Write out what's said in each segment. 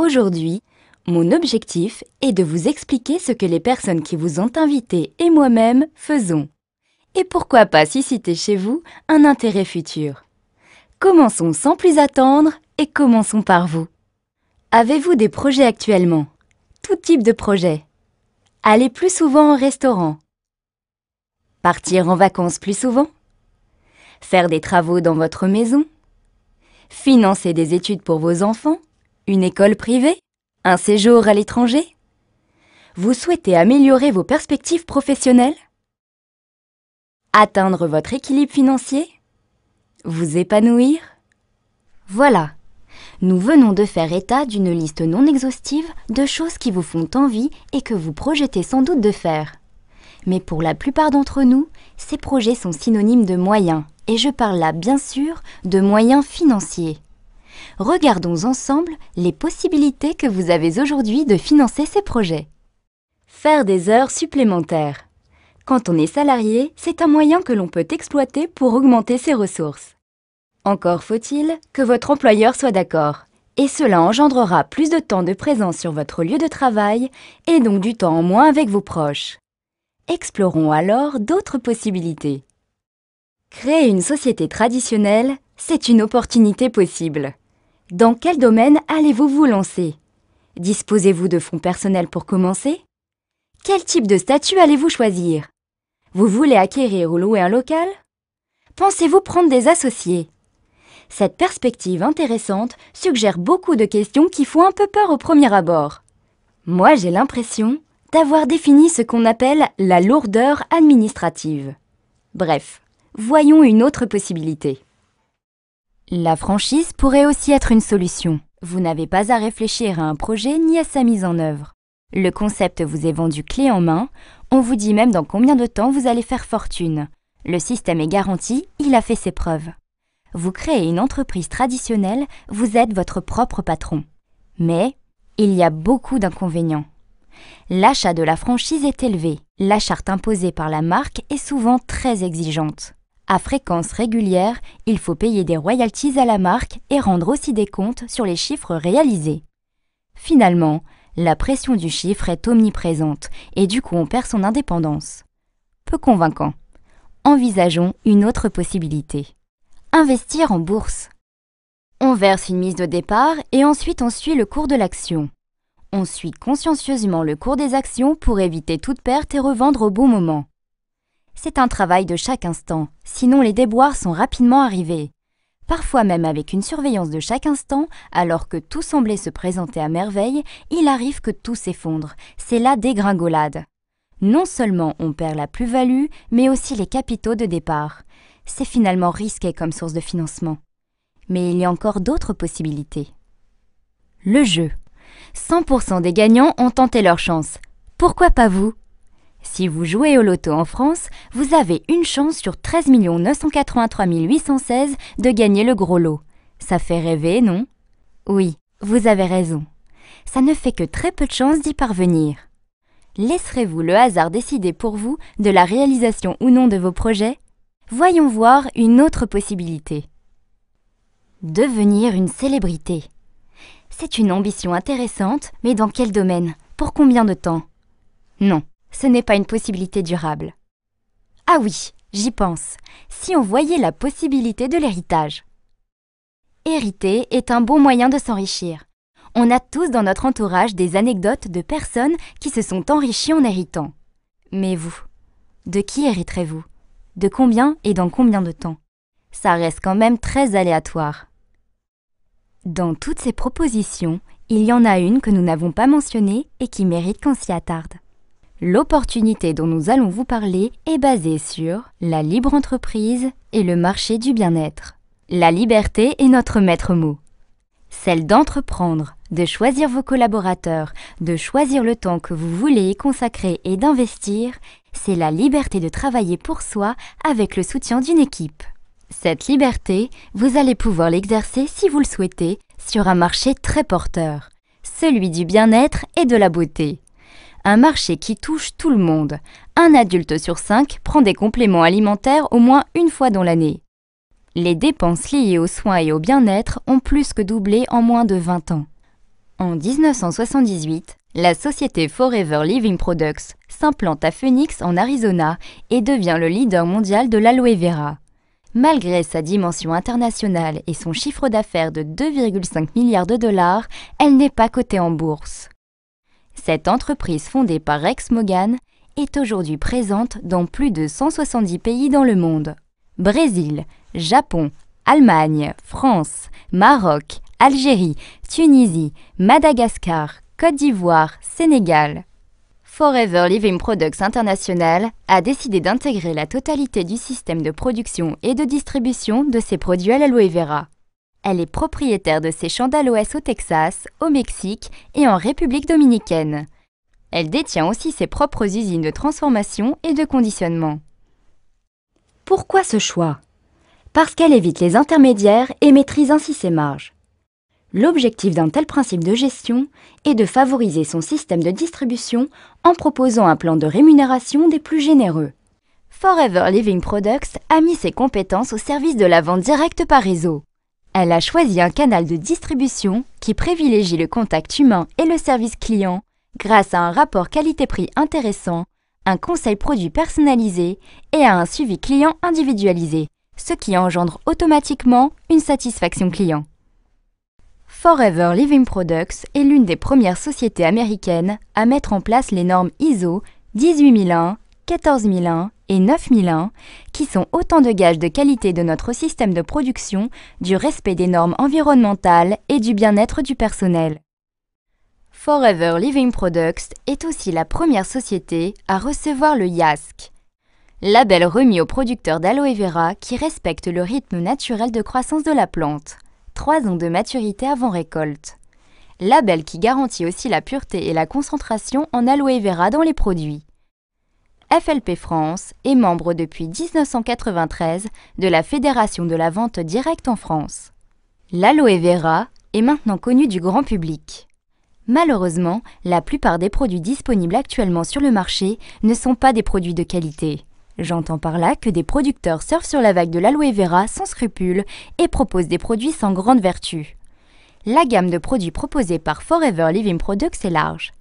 Aujourd'hui, mon objectif est de vous expliquer ce que les personnes qui vous ont invité et moi-même faisons. Et pourquoi pas susciter chez vous un intérêt futur. Commençons sans plus attendre et commençons par vous. Avez-vous des projets actuellement? Tout type de projet. Aller plus souvent au restaurant. Partir en vacances plus souvent. Faire des travaux dans votre maison. Financer des études pour vos enfants. Une école privée. Un séjour à l'étranger. Vous souhaitez améliorer vos perspectives professionnelles? Atteindre votre équilibre financier? Vous épanouir? Voilà, nous venons de faire état d'une liste non exhaustive de choses qui vous font envie et que vous projetez sans doute de faire. Mais pour la plupart d'entre nous, ces projets sont synonymes de moyens, et je parle là bien sûr de moyens financiers. Regardons ensemble les possibilités que vous avez aujourd'hui de financer ces projets. Faire des heures supplémentaires. Quand on est salarié, c'est un moyen que l'on peut exploiter pour augmenter ses ressources. Encore faut-il que votre employeur soit d'accord, et cela engendrera plus de temps de présence sur votre lieu de travail et donc du temps en moins avec vos proches. Explorons alors d'autres possibilités. Créer une société traditionnelle, c'est une opportunité possible. Dans quel domaine allez-vous vous lancer? Disposez-vous de fonds personnels pour commencer? Quel type de statut allez-vous choisir? Vous voulez acquérir ou louer un local? Pensez-vous prendre des associés? Cette perspective intéressante suggère beaucoup de questions qui font un peu peur au premier abord. Moi, j'ai l'impression d'avoir défini ce qu'on appelle la lourdeur administrative. Bref, voyons une autre possibilité. La franchise pourrait aussi être une solution. Vous n'avez pas à réfléchir à un projet ni à sa mise en œuvre. Le concept vous est vendu clé en main, on vous dit même dans combien de temps vous allez faire fortune. Le système est garanti, il a fait ses preuves. Vous créez une entreprise traditionnelle, vous êtes votre propre patron. Mais il y a beaucoup d'inconvénients. L'achat de la franchise est élevé. La charte imposée par la marque est souvent très exigeante. À fréquence régulière, il faut payer des royalties à la marque et rendre aussi des comptes sur les chiffres réalisés. Finalement, la pression du chiffre est omniprésente et du coup on perd son indépendance. Peu convaincant. Envisageons une autre possibilité. Investir en bourse. On verse une mise de départ et ensuite on suit le cours de l'action. On suit consciencieusement le cours des actions pour éviter toute perte et revendre au bon moment. C'est un travail de chaque instant, sinon les déboires sont rapidement arrivés. Parfois même avec une surveillance de chaque instant, alors que tout semblait se présenter à merveille, il arrive que tout s'effondre. C'est la dégringolade. Non seulement on perd la plus-value, mais aussi les capitaux de départ. C'est finalement risqué comme source de financement. Mais il y a encore d'autres possibilités. Le jeu. 100% des gagnants ont tenté leur chance. Pourquoi pas vous? Si vous jouez au loto en France, vous avez une chance sur 13 983 816 de gagner le gros lot. Ça fait rêver, non? Oui, vous avez raison. Ça ne fait que très peu de chances d'y parvenir. Laisserez-vous le hasard décider pour vous de la réalisation ou non de vos projets? Voyons voir une autre possibilité. Devenir une célébrité. C'est une ambition intéressante, mais dans quel domaine? Pour combien de temps? Non. Ce n'est pas une possibilité durable. Ah oui, j'y pense. Si on voyait la possibilité de l'héritage. Hériter est un bon moyen de s'enrichir. On a tous dans notre entourage des anecdotes de personnes qui se sont enrichies en héritant. Mais vous, de qui hériterez-vous? De combien et dans combien de temps? Ça reste quand même très aléatoire. Dans toutes ces propositions, il y en a une que nous n'avons pas mentionnée et qui mérite qu'on s'y attarde. L'opportunité dont nous allons vous parler est basée sur la libre entreprise et le marché du bien-être. La liberté est notre maître mot. Celle d'entreprendre, de choisir vos collaborateurs, de choisir le temps que vous voulez y consacrer et d'investir, c'est la liberté de travailler pour soi avec le soutien d'une équipe. Cette liberté, vous allez pouvoir l'exercer si vous le souhaitez sur un marché très porteur, celui du bien-être et de la beauté. Un marché qui touche tout le monde. Un adulte sur 5 prend des compléments alimentaires au moins une fois dans l'année. Les dépenses liées aux soins et au bien-être ont plus que doublé en moins de 20 ans. En 1978, la société Forever Living Products s'implante à Phoenix en Arizona et devient le leader mondial de l'aloe vera. Malgré sa dimension internationale et son chiffre d'affaires de 2,5 milliards de dollars, elle n'est pas cotée en bourse. Cette entreprise fondée par Rex Mogan est aujourd'hui présente dans plus de 170 pays dans le monde. Brésil, Japon, Allemagne, France, Maroc, Algérie, Tunisie, Madagascar, Côte d'Ivoire, Sénégal. Forever Living Products International a décidé d'intégrer la totalité du système de production et de distribution de ses produits à l'aloe vera. Elle est propriétaire de ses champs d'aloès au Texas, au Mexique et en République dominicaine. Elle détient aussi ses propres usines de transformation et de conditionnement. Pourquoi ce choix? Parce qu'elle évite les intermédiaires et maîtrise ainsi ses marges. L'objectif d'un tel principe de gestion est de favoriser son système de distribution en proposant un plan de rémunération des plus généreux. Forever Living Products a mis ses compétences au service de la vente directe par réseau. Elle a choisi un canal de distribution qui privilégie le contact humain et le service client grâce à un rapport qualité-prix intéressant, un conseil produit personnalisé et à un suivi client individualisé, ce qui engendre automatiquement une satisfaction client. Forever Living Products est l'une des premières sociétés américaines à mettre en place les normes ISO 18001, 14001 et 9001, qui sont autant de gages de qualité de notre système de production, du respect des normes environnementales et du bien-être du personnel. Forever Living Products est aussi la première société à recevoir le YASC, label remis aux producteurs d'aloe vera qui respecte le rythme naturel de croissance de la plante. 3 ans de maturité avant récolte. Label qui garantit aussi la pureté et la concentration en aloe vera dans les produits. FLP France est membre depuis 1993 de la Fédération de la vente directe en France. L'aloe vera est maintenant connu du grand public. Malheureusement, la plupart des produits disponibles actuellement sur le marché ne sont pas des produits de qualité. J'entends par là que des producteurs surfent sur la vague de l'aloe vera sans scrupules et proposent des produits sans grande vertu. La gamme de produits proposée par Forever Living Products est large.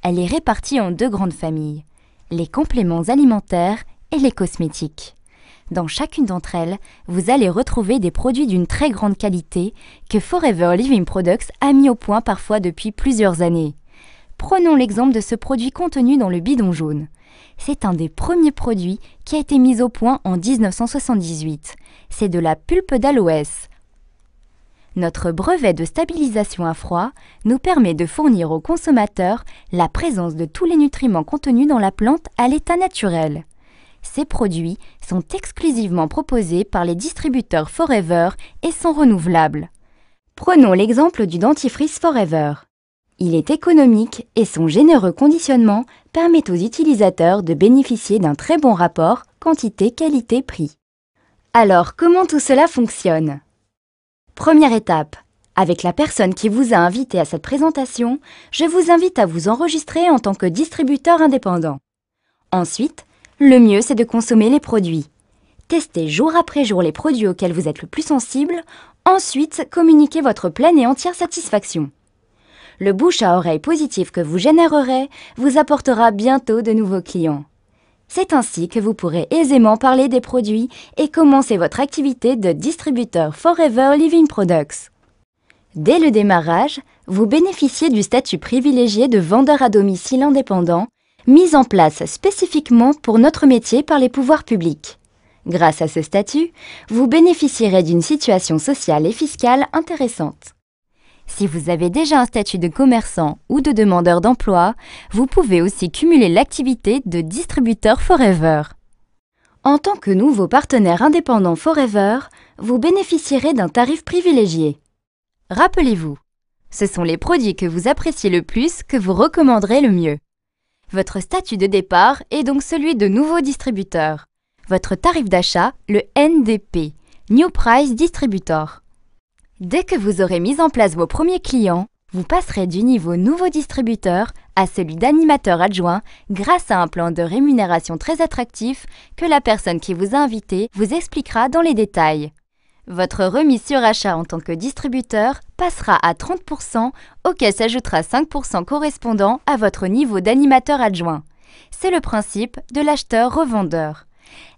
Elle est répartie en 2 grandes familles, les compléments alimentaires et les cosmétiques. Dans chacune d'entre elles, vous allez retrouver des produits d'une très grande qualité que Forever Living Products a mis au point parfois depuis plusieurs années. Prenons l'exemple de ce produit contenu dans le bidon jaune. C'est un des premiers produits qui a été mis au point en 1978. C'est de la pulpe d'aloès. Notre brevet de stabilisation à froid nous permet de fournir aux consommateurs la présence de tous les nutriments contenus dans la plante à l'état naturel. Ces produits sont exclusivement proposés par les distributeurs Forever et sont renouvelables. Prenons l'exemple du dentifrice Forever. Il est économique et son généreux conditionnement permet aux utilisateurs de bénéficier d'un très bon rapport quantité-qualité-prix. Alors, comment tout cela fonctionne? Première étape. Avec la personne qui vous a invité à cette présentation, je vous invite à vous enregistrer en tant que distributeur indépendant. Ensuite, le mieux c'est de consommer les produits. Testez jour après jour les produits auxquels vous êtes le plus sensible. Ensuite, communiquez votre pleine et entière satisfaction. Le bouche à oreille positif que vous générerez vous apportera bientôt de nouveaux clients. C'est ainsi que vous pourrez aisément parler des produits et commencer votre activité de distributeur Forever Living Products. Dès le démarrage, vous bénéficiez du statut privilégié de vendeur à domicile indépendant, mis en place spécifiquement pour notre métier par les pouvoirs publics. Grâce à ce statut, vous bénéficierez d'une situation sociale et fiscale intéressante. Si vous avez déjà un statut de commerçant ou de demandeur d'emploi, vous pouvez aussi cumuler l'activité de distributeur Forever. En tant que nouveau partenaire indépendant Forever, vous bénéficierez d'un tarif privilégié. Rappelez-vous, ce sont les produits que vous appréciez le plus que vous recommanderez le mieux. Votre statut de départ est donc celui de nouveau distributeur. Votre tarif d'achat, le NDP, New Price Distributor. Dès que vous aurez mis en place vos premiers clients, vous passerez du niveau nouveau distributeur à celui d'animateur adjoint grâce à un plan de rémunération très attractif que la personne qui vous a invité vous expliquera dans les détails. Votre remise sur achat en tant que distributeur passera à 30%, auquel s'ajoutera 5% correspondant à votre niveau d'animateur adjoint. C'est le principe de l'acheteur-revendeur.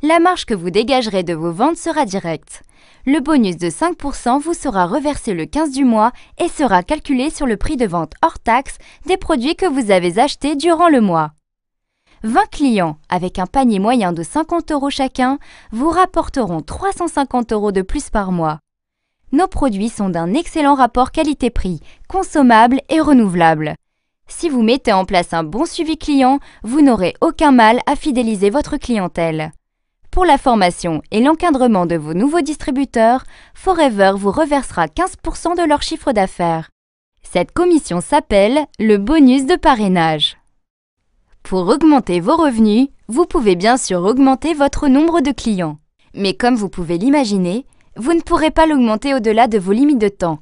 La marge que vous dégagerez de vos ventes sera directe. Le bonus de 5% vous sera reversé le 15 du mois et sera calculé sur le prix de vente hors taxe des produits que vous avez achetés durant le mois. 20 clients avec un panier moyen de 50 € chacun vous rapporteront 350 € de plus par mois. Nos produits sont d'un excellent rapport qualité-prix, consommables et renouvelables. Si vous mettez en place un bon suivi client, vous n'aurez aucun mal à fidéliser votre clientèle. Pour la formation et l'encadrement de vos nouveaux distributeurs, Forever vous reversera 15% de leur chiffre d'affaires. Cette commission s'appelle le bonus de parrainage. Pour augmenter vos revenus, vous pouvez bien sûr augmenter votre nombre de clients. Mais comme vous pouvez l'imaginer, vous ne pourrez pas l'augmenter au-delà de vos limites de temps.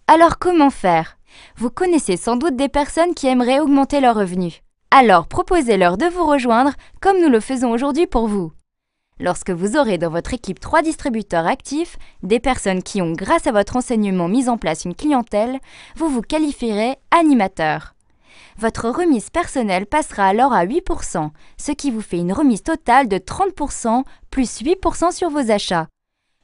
Alors comment faire? Vous connaissez sans doute des personnes qui aimeraient augmenter leurs revenus. Alors proposez-leur de vous rejoindre comme nous le faisons aujourd'hui pour vous. Lorsque vous aurez dans votre équipe 3 distributeurs actifs, des personnes qui ont, grâce à votre enseignement, mis en place une clientèle, vous vous qualifierez animateur. Votre remise personnelle passera alors à 8%, ce qui vous fait une remise totale de 30% plus 8% sur vos achats.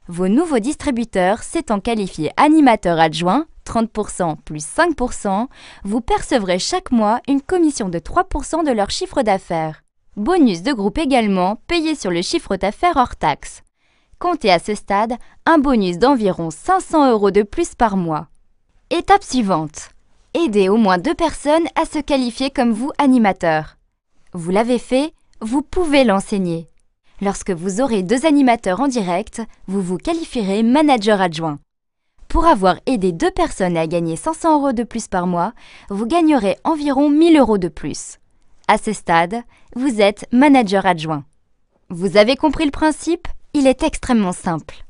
Vos nouveaux distributeurs s'étant qualifiés animateurs adjoints, 30% plus 5%, vous percevrez chaque mois une commission de 3% de leur chiffre d'affaires. Bonus de groupe également, payé sur le chiffre d'affaires hors taxe. Comptez à ce stade un bonus d'environ 500 € de plus par mois. Étape suivante. Aidez au moins 2 personnes à se qualifier comme vous animateurs. Vous l'avez fait, vous pouvez l'enseigner. Lorsque vous aurez 2 animateurs en direct, vous vous qualifierez manager adjoint. Pour avoir aidé 2 personnes à gagner 500 € de plus par mois, vous gagnerez environ 1000 € de plus. À ce stade, vous êtes manager adjoint. Vous avez compris le principe? Il est extrêmement simple.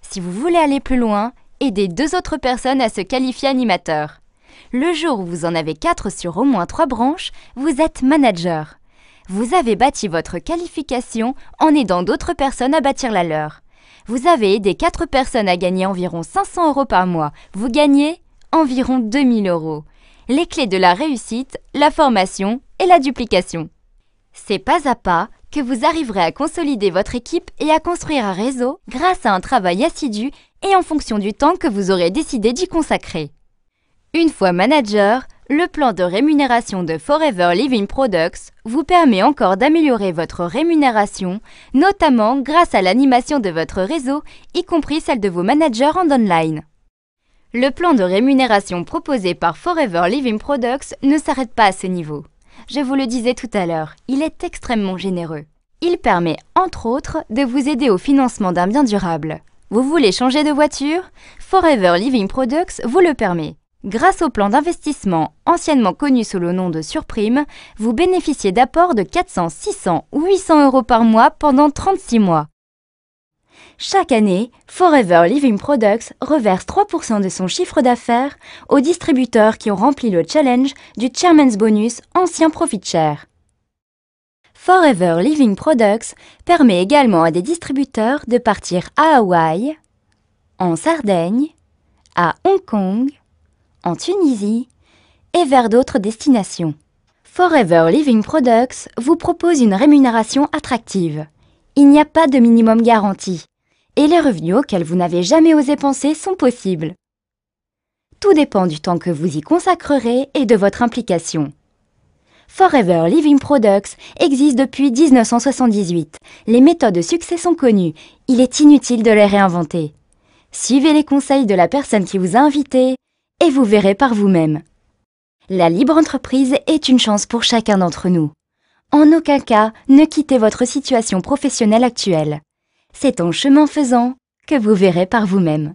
Si vous voulez aller plus loin, aidez 2 autres personnes à se qualifier animateur. Le jour où vous en avez 4 sur au moins 3 branches, vous êtes manager. Vous avez bâti votre qualification en aidant d'autres personnes à bâtir la leur. Vous avez aidé 4 personnes à gagner environ 500 € par mois. Vous gagnez environ 2000 €. Les clés de la réussite, la formation et la duplication. C'est pas à pas que vous arriverez à consolider votre équipe et à construire un réseau grâce à un travail assidu et en fonction du temps que vous aurez décidé d'y consacrer. Une fois manager, le plan de rémunération de Forever Living Products vous permet encore d'améliorer votre rémunération, notamment grâce à l'animation de votre réseau, y compris celle de vos managers en online. Le plan de rémunération proposé par Forever Living Products ne s'arrête pas à ce niveau. Je vous le disais tout à l'heure, il est extrêmement généreux. Il permet, entre autres, de vous aider au financement d'un bien durable. Vous voulez changer de voiture? Forever Living Products vous le permet. Grâce au plan d'investissement, anciennement connu sous le nom de surprime, vous bénéficiez d'apports de 400, 600 ou 800 € par mois pendant 36 mois. Chaque année, Forever Living Products reverse 3% de son chiffre d'affaires aux distributeurs qui ont rempli le challenge du Chairman's Bonus ancien Profit Share. Forever Living Products permet également à des distributeurs de partir à Hawaï, en Sardaigne, à Hong Kong, en Tunisie et vers d'autres destinations. Forever Living Products vous propose une rémunération attractive. Il n'y a pas de minimum garanti et les revenus auxquels vous n'avez jamais osé penser sont possibles. Tout dépend du temps que vous y consacrerez et de votre implication. Forever Living Products existe depuis 1978. Les méthodes de succès sont connues. Il est inutile de les réinventer. Suivez les conseils de la personne qui vous a invité et vous verrez par vous-même. La libre entreprise est une chance pour chacun d'entre nous. En aucun cas, ne quittez votre situation professionnelle actuelle. C'est en chemin faisant que vous verrez par vous-même.